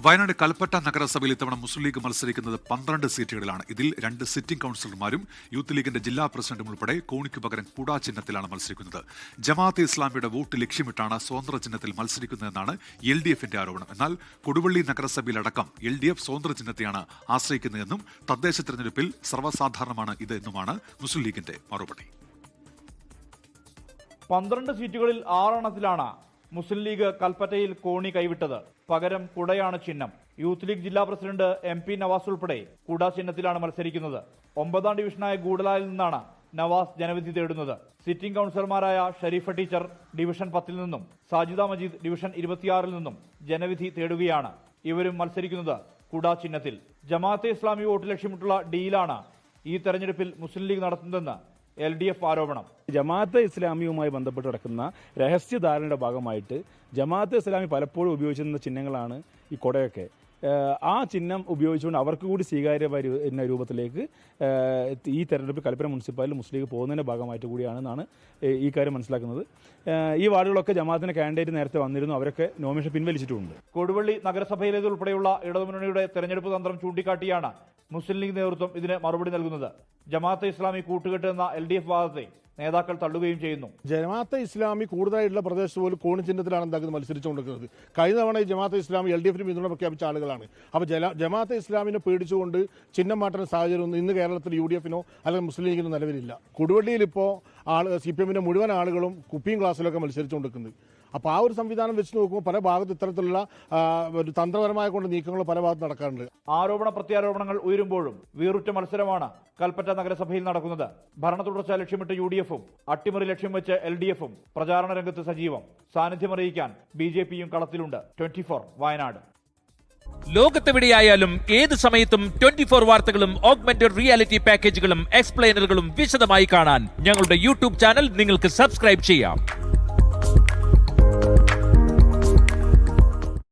വയനാട് കൽപ്പറ്റ നഗരസഭയിൽ ഇത്തവണ മുസ്ലിം ലീഗ് മത്സരിക്കുന്നത് 12 സീറ്റുകളിലാണ്. ഇതിൽ 2 സിറ്റിംഗ് കൌൺസിലർമാരും യൂത്ത് ലീഗിന്റെ ജില്ലാ പ്രസിഡന്റും ഉൾപ്പെടെ കോണിക്ക് പകരം കുടാ ചിഹ്നത്തിലാണ് മത്സരിക്കുന്നത്. ജമാഅത്തെ ഇസ്ലാമിയുടെ വോട്ട് ലക്ഷ്യമിട്ടാണ് സ്വതന്ത്ര ചിഹ്നത്തിൽ മത്സരിക്കുന്നതെന്നാണ് LDFന്റെ ആരോപണം. എന്നാൽ കൊടുവള്ളി നഗരസഭയിലടക്കം LDF സ്വതന്ത്ര ചിഹ്നത്തെയാണ് ആശ്രയിക്കുന്നതെന്നും തദ്ദേശ തെരഞ്ഞെടുപ്പിൽ സർവ്വസാധാരണമാണ് ഇത് എന്നുമാണ് മുസ്ലിം ലീഗിന്റെ മറുപടി. 12 സീറ്റുകളിൽ 6 എണ്ണത്തിലാണ് മുസ്ലിം ലീഗ് കൽപ്പറ്റയിൽ കോണി കൈവിട്ടത്. പകരം കുടയാണ് ചിഹ്നം. യൂത്ത് ലീഗ് ജില്ലാ പ്രസിഡന്റ് MP നവാസ് ഉൾപ്പെടെ കുട ചിഹ്നത്തിലാണ് മത്സരിക്കുന്നത്. 9ാം ഡിവിഷനായ ഗൂഡലായിൽ നിന്നാണ് നവാസ് ജനവിധി തേടുന്നത്. സിറ്റിംഗ് കൌൺസിലർമാരായ ഷരീഫ ടീച്ചർ ഡിവിഷൻ 10 നിന്നും സാജിദ മജീദ് ഡിവിഷൻ 26 നിന്നും ജനവിധി തേടുകയാണ്. ഇവരും മത്സരിക്കുന്നത് കുട ചിഹ്നത്തിൽ. ജമാഅത്തെ ഇസ്ലാമി വോട്ട് ലക്ഷ്യമിട്ടുള്ള ഡീലാണ് ഈ തെരഞ്ഞെടുപ്പിൽ മുസ്ലിം ലീഗ് നടത്തുന്നതെന്ന് LDF ആരോപണം. ജമാഅത്തെ ഇസ്ലാമിയുമായി ബന്ധപ്പെട്ട് നടക്കുന്ന രഹസ്യധാരണയുടെ ഭാഗമായിട്ട് ജമാഅത്തെ ഇസ്ലാമി പലപ്പോഴും ഉപയോഗിച്ചിരുന്ന ചിഹ്നങ്ങളാണ് ഈ കൊടയൊക്കെ. ആ ചിഹ്നം ഉപയോഗിച്ചുകൊണ്ട് അവർക്ക് കൂടി സ്വീകാര്യമായ രൂപത്തിലേക്ക് ഈ തെരഞ്ഞെടുപ്പ് കൽപ്പന മുനിസിപ്പാലിറ്റി മുസ്ലിം ലീഗ് പോകുന്നതിൻ്റെ ഭാഗമായിട്ട് കൂടിയാണെന്നാണ് ഈ കാര്യം മനസ്സിലാക്കുന്നത്. ഈ വാർഡുകളൊക്കെ ജമാഅത്തിന്റെ കാൻഡിഡേറ്റ് നേരത്തെ വന്നിരുന്നു, അവരൊക്കെ നോമിനേഷൻ പിൻവലിച്ചിട്ടുമുണ്ട്. കൊടുവള്ളി നഗരസഭയിലേതുൾപ്പെടെയുള്ള ഇടതുമുന്നണിയുടെ തെരഞ്ഞെടുപ്പ് തന്ത്രം ചൂണ്ടിക്കാട്ടിയാണ് മുസ്ലിം ലീഗ് നേതൃത്വം ഇതിന് മറുപടി നൽകുന്നത്. ജമാഅത്തെ ഇസ്ലാമി കൂട്ടുകെട്ട് എന്ന LDF വാദത്തെ നേതാക്കൾ തള്ളുകയും ചെയ്യുന്നു. ജമാഅത്തെ ഇസ്ലാമി കൂടുതലായിട്ടുള്ള പ്രദേശത്ത് പോലും കോണി ചിഹ്നത്തിലാണ് എന്താക്കുന്നത് മത്സരിച്ചുകൊണ്ടിരിക്കുന്നത്. കഴിഞ്ഞ തവണ ഈ ജമാഅത്തെ ഇസ്ലാമി LDFന് പിന്തുണ പ്രഖ്യാപിച്ച ആളുകളാണ്. അപ്പോൾ ജമാഅത്തെ ഇസ്ലാമിനെ പേടിച്ചുകൊണ്ട് ചിഹ്നം മാറ്റുന്ന സാഹചര്യം ഇന്ന് കേരളത്തിൽ UDFനോ അല്ലെങ്കിൽ മുസ്ലിം ലീഗിനോ നിലവിലില്ല. കൊടുവള്ളിയിൽ ഇപ്പോൾ CPMന്റെ മുഴുവൻ ആളുകളും കുപ്പിയും ക്ലാസ്സിലൊക്കെ മത്സരിച്ചുകൊണ്ടിരിക്കുന്നത്. അപ്പോൾ ആ ഒരു സംവിധാനം വെച്ച് നോക്കുമ്പോൾ പല ഭാഗത്ത് ഇത്തരത്തിലുള്ള ഒരു തന്ത്രപരമായ കൊണ്ട് നീക്കങ്ങൾ പല ഭാഗത്ത് നടക്കാറുണ്ട്. ആരോപണ പ്രത്യാരോപണങ്ങൾ ഉയരുമ്പോഴും വീറുറ്റ മത്സരമാണ് കൽപ്പറ്റ നഗരസഭയിൽ നടക്കുന്നത്. ഭരണ തുടർച്ച ലക്ഷ്യമിട്ട് UDFും അട്ടിമറി ലക്ഷ്യം വെച്ച് LDFും പ്രചാരണ രംഗത്ത് സജീവം. സാന്നിധ്യമറിയിക്കാൻ BJPയും കളത്തിലുണ്ട്. 24 വയനാട്. ലോകത്തെവിടെയായാലും ഏത് സമയത്തും 24 വാർത്തകളും ഓഗ്മെന്റഡ് റിയാലിറ്റി പാക്കേജുകളും എക്സ്പ്ലെയിനറുകളും വിശദമായി കാണാൻ ഞങ്ങളുടെ YouTube ചാനൽ നിങ്ങൾക്ക് സബ്സ്ക്രൈബ് ചെയ്യാം.